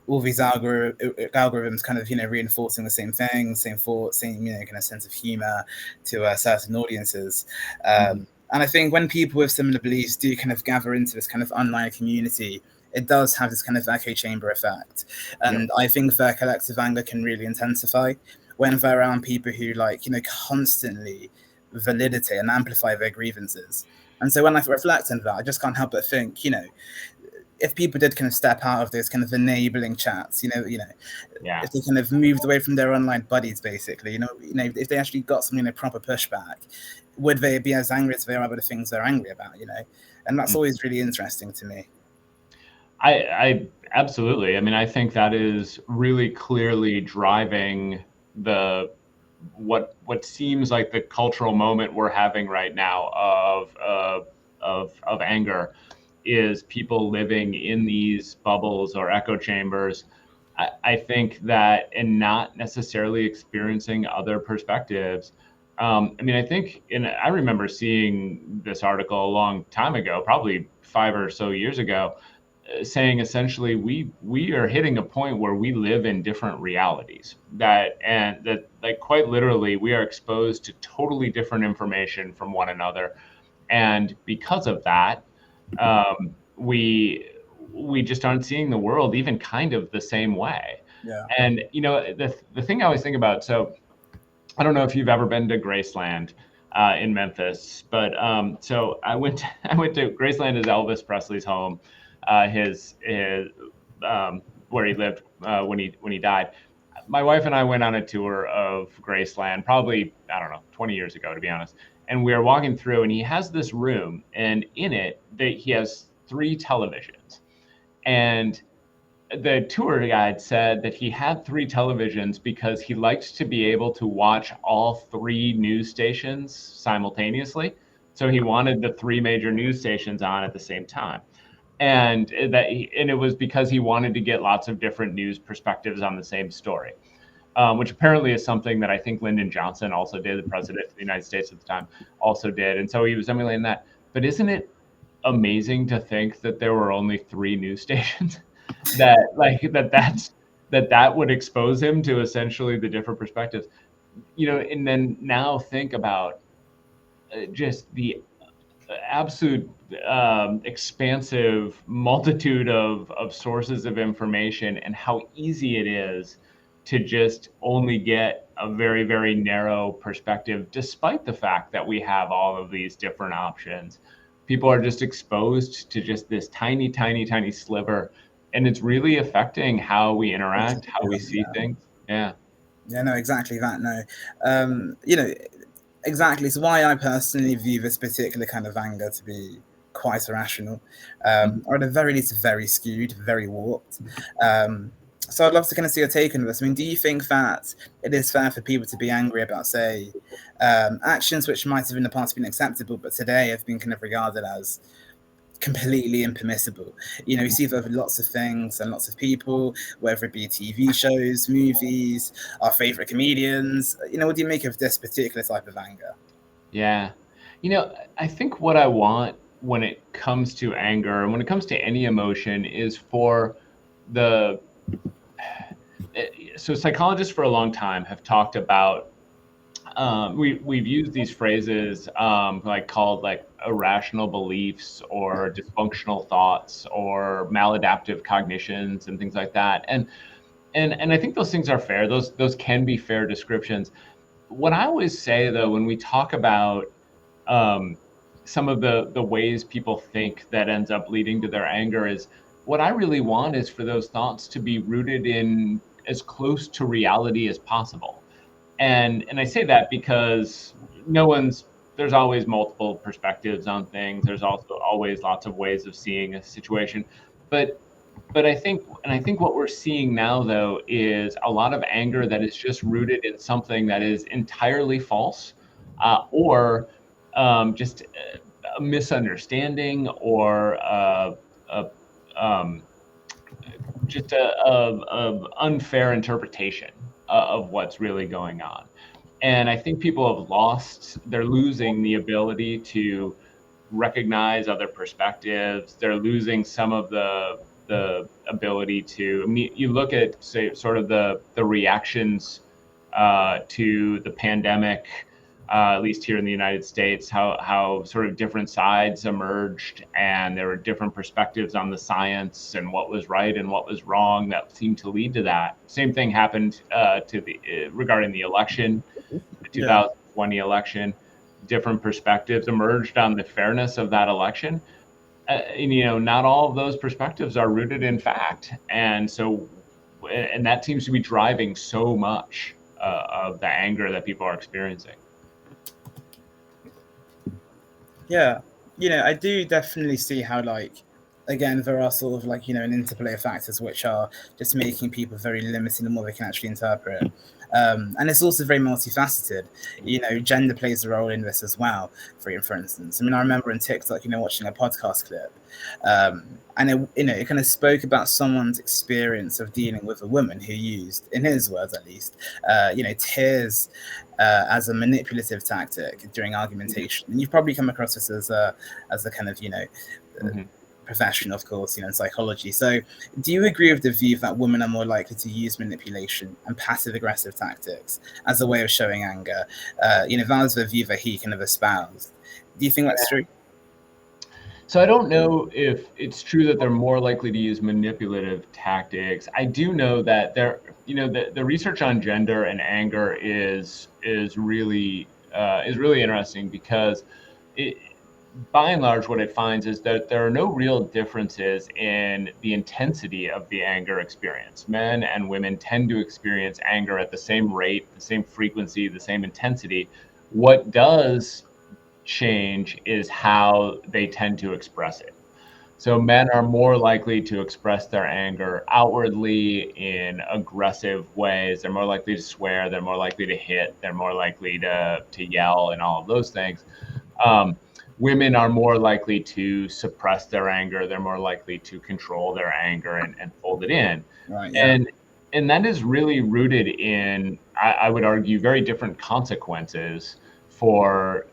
all these algorithms kind of, reinforcing the same thing, same thought, same, kind of sense of humor to certain audiences. And I think when people with similar beliefs do kind of gather into this kind of online community, it does have this kind of echo chamber effect. And I think their collective anger can really intensify when they're around people who constantly validate and amplify their grievances. And so when I reflect on that, I just can't help but think, if people did kind of step out of those kind of enabling chats, if they kind of moved away from their online buddies, basically, if they actually got some, proper pushback, would they be as angry as they are about the things they're angry about, And that's always really interesting to me. I absolutely. I mean, I think that is really clearly driving what seems like the cultural moment we're having right now of anger, is people living in these bubbles or echo chambers. I think that, and not necessarily experiencing other perspectives. I mean, I remember seeing this article a long time ago, probably 5 or so years ago, saying essentially we are hitting a point where we live in different realities, that like quite literally we are exposed to totally different information from one another, and because of that, we just aren't seeing the world even kind of the same way. And the thing I always think about, so I don't know if you've ever been to Graceland in Memphis, but so I went to Graceland is Elvis Presley's home, his where he lived when he died. My wife and I went on a tour of Graceland, probably, I don't know, 20 years ago, to be honest. And we were walking through, and he has this room, and in it, he has 3 televisions. And the tour guide said that he had 3 televisions because he liked to be able to watch all 3 news stations simultaneously. So he wanted the 3 major news stations on at the same time. And it was because he wanted to get lots of different news perspectives on the same story, which apparently is something that I think Lyndon Johnson also did, the president of the United States at the time also did. And so he was emulating that. But isn't it amazing to think that there were only 3 news stations that would expose him to essentially the different perspectives, and then now think about just the absolute expansive multitude of sources of information, and how easy it is to just only get a very, very narrow perspective, despite the fact that we have all of these different options. People are just exposed to just this tiny, tiny, tiny sliver, and it's really affecting how we interact, how we see things. Yeah, no, exactly that. No, exactly. It's why I personally view this particular kind of anger to be quite irrational, or at the very least, very skewed, very warped. So I'd love to kind of see your take on this. I mean, do you think that it is fair for people to be angry about, say, actions which might have in the past been acceptable, but today have been kind of regarded as completely impermissible? We see that with lots of things and lots of people, whether it be TV shows, movies, our favorite comedians. What do you make of this particular type of anger? Yeah. I think what I want when it comes to anger and when it comes to any emotion is for so psychologists for a long time have talked about, we've used these phrases called irrational beliefs or dysfunctional thoughts or maladaptive cognitions and things like that. And I think those things are fair. Those can be fair descriptions. What I always say, though, when we talk about some of the ways people think that ends up leading to their anger, is what I really want is for those thoughts to be rooted in as close to reality as possible. And I say that because there's always multiple perspectives on things. There's also always lots of ways of seeing a situation. But I think what we're seeing now, though, is a lot of anger that is just rooted in something that is entirely false, or just a misunderstanding or just a unfair interpretation of what's really going on. And I think people have they're losing the ability to recognize other perspectives. They're losing some of the ability to, I mean, you look at, say, sort of the reactions to the pandemic, at least here in the United States, how sort of different sides emerged, and there were different perspectives on the science and what was right and what was wrong that seemed to lead to that. Same thing happened regarding the election, the 2020 election. Different perspectives emerged on the fairness of that election. And, not all of those perspectives are rooted in fact, and that seems to be driving so much of the anger that people are experiencing. Yeah, I do definitely see how, again, there are sort of an interplay of factors which are just making people very limited in what they can actually interpret. And it's also very multifaceted. Gender plays a role in this as well. For instance, I mean, I remember in TikTok, watching a podcast clip, and it kind of spoke about someone's experience of dealing with a woman who used, in his words at least, tears as a manipulative tactic during argumentation. And you've probably come across this as a kind of profession, of course, in psychology. So do you agree with the view that women are more likely to use manipulation and passive aggressive tactics as a way of showing anger? That was the view that he kind of espoused. Do you think that's true? So I don't know if it's true that they're more likely to use manipulative tactics. I do know that the research on gender and anger is really interesting, because by and large, what it finds is that there are no real differences in the intensity of the anger experience. Men and women tend to experience anger at the same rate, the same frequency, the same intensity. What does change is how they tend to express it. So men are more likely to express their anger outwardly in aggressive ways. They're more likely to swear. They're more likely to hit. They're more likely to yell and all of those things. Women are more likely to suppress their anger. They're more likely to control their anger and hold it in. Right, yeah. And that is really rooted in, I would argue, very different consequences for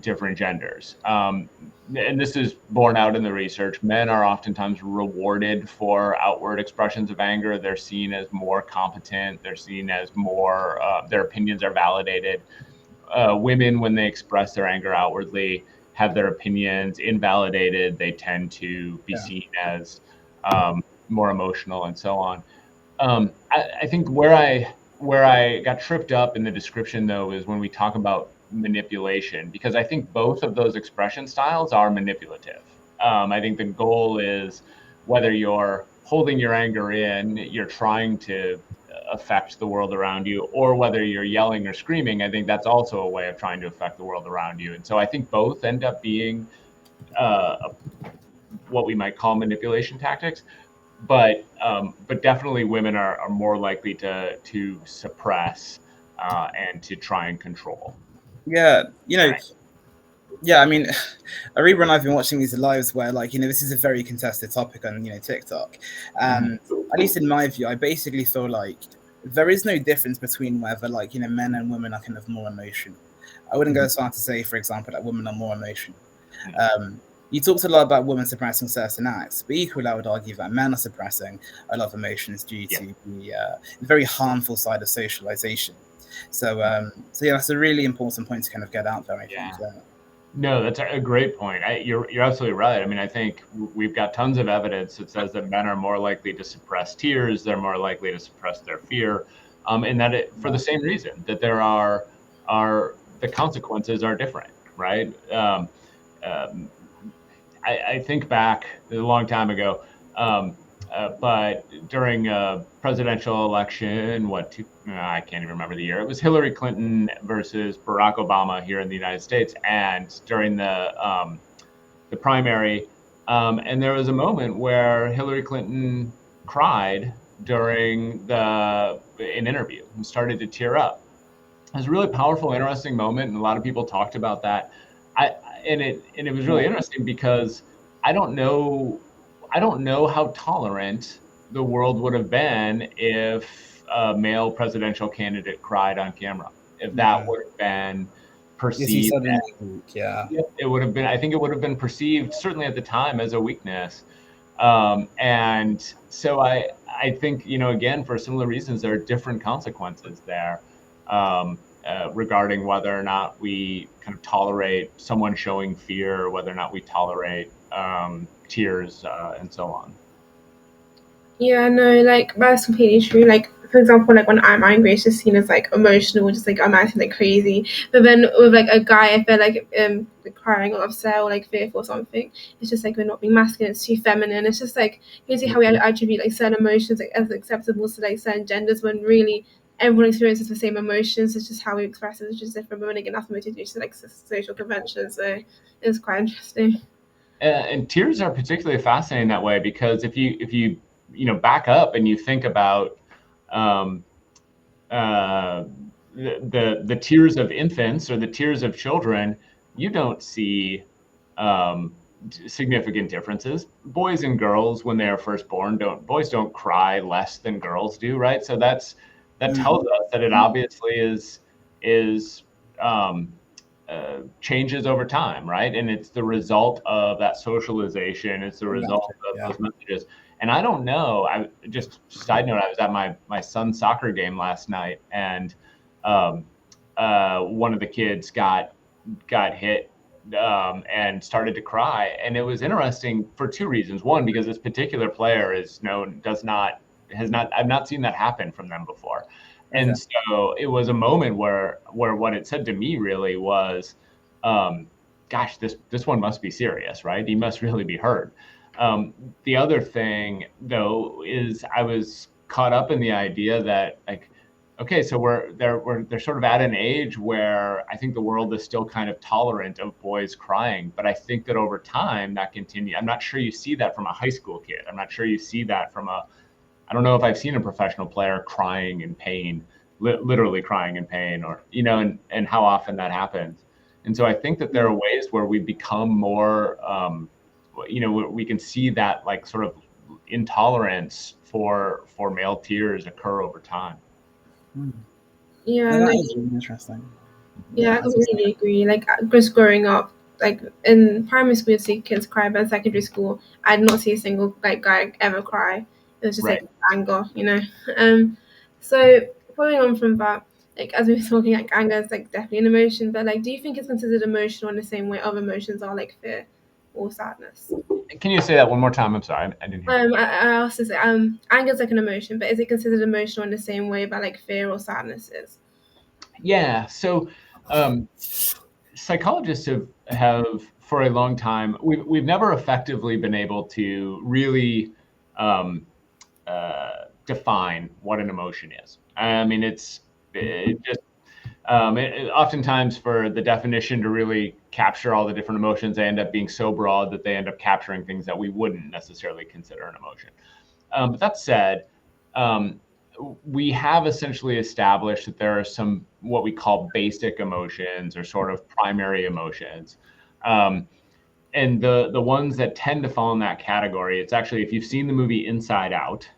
different genders. And this is borne out in the research. Men are oftentimes rewarded for outward expressions of anger. They're seen as more competent. They're seen as more, their opinions are validated. Women, when they express their anger outwardly, have their opinions invalidated. They tend to be seen as more emotional and so on. I think where I got tripped up in the description, though, is when we talk about manipulation, because I think both of those expression styles are manipulative. I think the goal is, whether you're holding your anger in, you're trying to affect the world around you, or whether you're yelling or screaming, I think that's also a way of trying to affect the world around you. And so I think both end up being what we might call manipulation tactics. But definitely women are more likely to suppress and to try and control. Yeah, yeah, I mean, I remember when I've been watching these lives where, this is a very contested topic on, TikTok. And at least in my view, I basically feel like there is no difference between whether, men and women are kind of more emotional. I wouldn't go as far to say, for example, that women are more emotional. You talked a lot about women suppressing certain acts, but equally, I would argue that men are suppressing a lot of emotions due to the very harmful side of socialization. So yeah, that's a really important point to kind of get out there, I think. No, that's a great point. You're absolutely right. I mean, I think we've got tons of evidence that says that men are more likely to suppress tears. They're more likely to suppress their fear, and that for the same reason, that there are the consequences are different, right? I think back a long time ago, but during a presidential election, I can't even remember the year. It was Hillary Clinton versus Barack Obama here in the United States, and during the primary, and there was a moment where Hillary Clinton cried during an interview and started to tear up. It was a really powerful, interesting moment, and a lot of people talked about that. it was really interesting because I don't know how tolerant the world would have been if a male presidential candidate cried on camera. If that would have been perceived, it would have been. I think it would have been perceived, certainly at the time, as a weakness. And so I think, again, for similar reasons, there are different consequences there. Regarding whether or not we kind of tolerate someone showing fear, or whether or not we tolerate tears, and so on. Yeah, no, like that's completely true. Like, for example, like when I'm angry, it's just seen as like emotional, just like I'm acting like crazy. But then with like a guy, if they're like crying or upset or like fearful or something, it's just like we're not being masculine, it's too feminine. It's just like you see how we attribute like certain emotions like as acceptable to like certain genders when really everyone experiences the same emotions. It's just how we express it, it's just different. But when again, that's motivated due to like social conventions, so it's quite interesting. And tears are particularly fascinating that way, because if you back up and you think about the tears of infants or the tears of children, you don't see significant differences. Boys and girls, when they are first born, boys don't cry less than girls do, right? So that tells us that it obviously is changes over time, right? And it's the result of that socialization. It's the result of those messages. And I don't know. I just side note. I was at my son's soccer game last night, and one of the kids got hit and started to cry. And it was interesting for two reasons. One, because this particular player I've not seen that happen from them before. And so it was a moment where what it said to me really was, gosh, this one must be serious, right? He must really be hurt. The other thing, though, is I was caught up in the idea that, like, okay, so they're sort of at an age where I think the world is still kind of tolerant of boys crying, but I think that over time that continues. I'm not sure you see that from a high school kid. I'm not sure you see that from I don't know if I've seen a professional player crying in pain, literally crying in pain, or, and how often that happens. And so I think that there are ways where we become more, we can see that like sort of intolerance for male tears occur over time. Yeah, that is really interesting. Yeah, I completely agree. Like just growing up, like in primary school, you'd see kids cry, but in secondary school, I did not see a single like guy ever cry. It was just like anger, So following on from that, like as we were talking, like anger is like definitely an emotion, but like, do you think it's considered emotional in the same way other emotions are, like fear or sadness? Can you say that one more time? I'm sorry, I didn't hear. I asked this. Anger is like an emotion, but is it considered emotional in the same way that like fear or sadness is? Yeah. So, psychologists have for a long time, we've never effectively been able to really define what an emotion is. I mean, oftentimes for the definition to really capture all the different emotions, they end up being so broad that they end up capturing things that we wouldn't necessarily consider an emotion. But that said, we have essentially established that there are some what we call basic emotions, or sort of primary emotions. And the ones that tend to fall in that category, it's actually, if you've seen the movie Inside Out,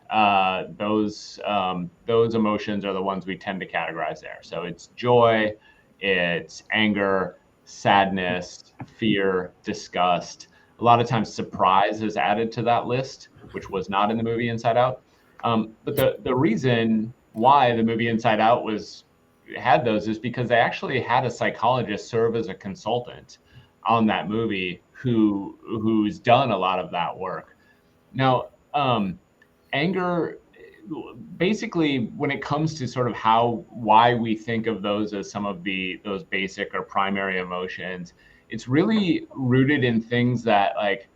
those emotions are the ones we tend to categorize there. So it's joy, it's anger, sadness, fear, disgust. A lot of times surprise is added to that list, which was not in the movie Inside Out. But the reason why the movie Inside Out had those is because they actually had a psychologist serve as a consultant on that movie who's done a lot of that work. Now, anger, basically, when it comes to sort of why we think of those as some of those basic or primary emotions, it's really rooted in things that, like,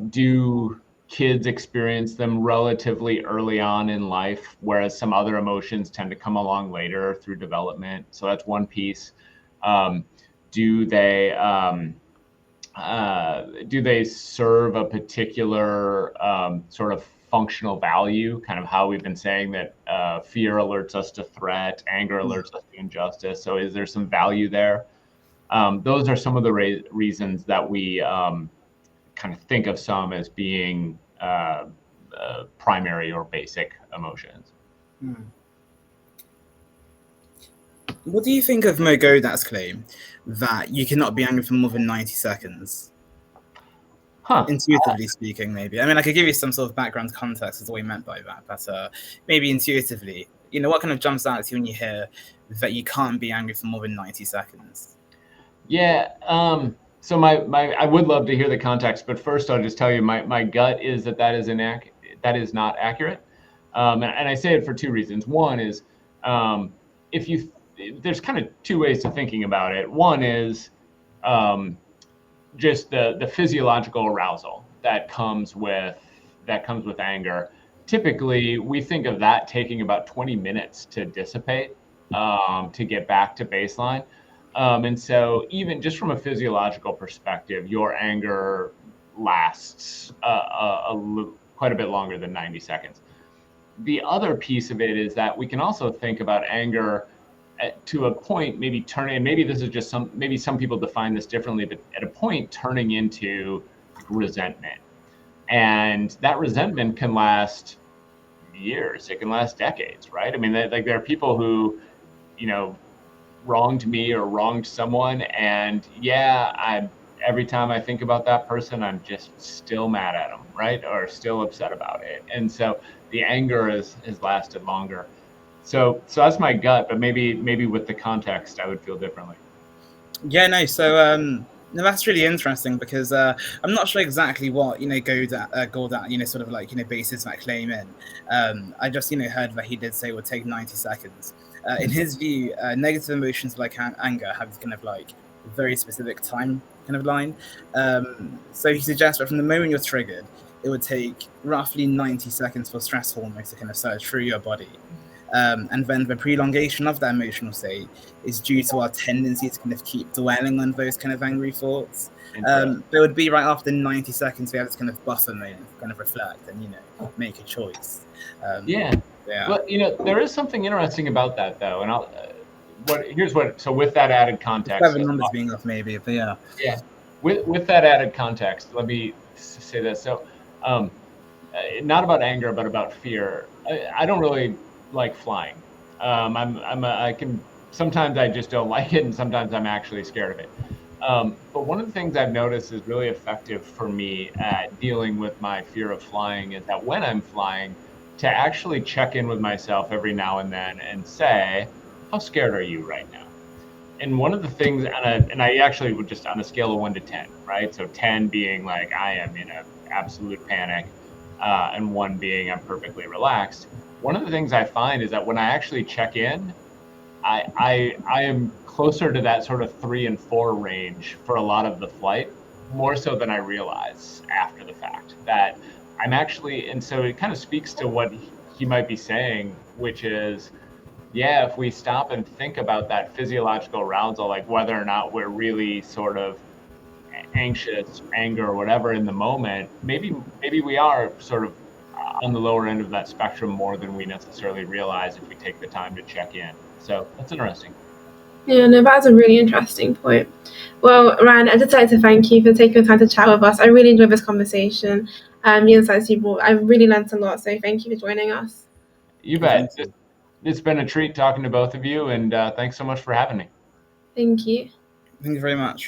do kids experience them relatively early on in life, whereas some other emotions tend to come along later through development. So that's one piece. Do they serve a particular sort of functional value, kind of how we've been saying that fear alerts us to threat, anger alerts us to injustice. So is there some value there? Those are some of the reasons that we kind of think of some as being primary or basic emotions. What do you think of Mo Godak's claim that you cannot be angry for more than 90 seconds? Intuitively speaking, maybe. I mean, I could give you some sort of background context as to what he meant by that, but maybe intuitively, what kind of jumps out at you when you hear that you can't be angry for more than 90 seconds? Yeah. So I would love to hear the context, but first I'll just tell you my gut is that is not accurate, and I say it for two reasons. One is there's kind of two ways to thinking about it. One is just the physiological arousal that comes with anger. Typically, we think of that taking about 20 minutes to dissipate, to get back to baseline. And so even just from a physiological perspective, your anger lasts quite a bit longer than 90 seconds. The other piece of it is that we can also think about anger to a point, maybe turning, and maybe this is just maybe some people define this differently, but at a point turning into resentment. And that resentment can last years, it can last decades, right? I mean, like there are people who, wronged me or wronged someone, and every time I think about that person, I'm just still mad at them, right? Or still upset about it. And so the anger has lasted longer. So that's my gut, but maybe with the context, I would feel differently. Yeah, no. So that's really interesting because I'm not sure exactly what Gordat sort of like bases that claim in. I just heard that he did say it would take 90 seconds. In his view, negative emotions like anger have kind of like a very specific time kind of line. So he suggests that from the moment you're triggered, it would take roughly 90 seconds for stress hormones to kind of surge through your body. And then the prolongation of that emotional state is due to our tendency to kind of keep dwelling on those kind of angry thoughts. It would be right after 90 seconds we have this kind of buffer moment, kind of reflect and make a choice. Well, there is something interesting about that though, and so with that added context, the numbers being off maybe, but yeah. With that added context, let me say this. So, not about anger, but about fear. I don't really like flying. Sometimes I just don't like it, and sometimes I'm actually scared of it. But one of the things I've noticed is really effective for me at dealing with my fear of flying is that when I'm flying, to actually check in with myself every now and then and say, how scared are you right now? And one of the things, and I actually would just on a scale of 1 to 10, right? So 10 being like I am in an absolute panic, and 1 being I'm perfectly relaxed. One of the things I find is that when I actually check in, I am closer to that sort of 3 and 4 range for a lot of the flight, more so than I realize after the fact that I'm actually, and so it kind of speaks to what he might be saying, which is, if we stop and think about that physiological arousal, like whether or not we're really sort of anxious, anger, or whatever in the moment, maybe we are sort of on the lower end of that spectrum more than we necessarily realize if we take the time to check in. So that's interesting. Yeah, no, that's a really interesting point. Well, Ryan, I'd just like to thank you for taking the time to chat with us. I really enjoyed this conversation. The insights you brought, I really learned a lot. So thank you for joining us. You bet. It's been a treat talking to both of you, and thanks so much for having me. Thank you. Thank you very much.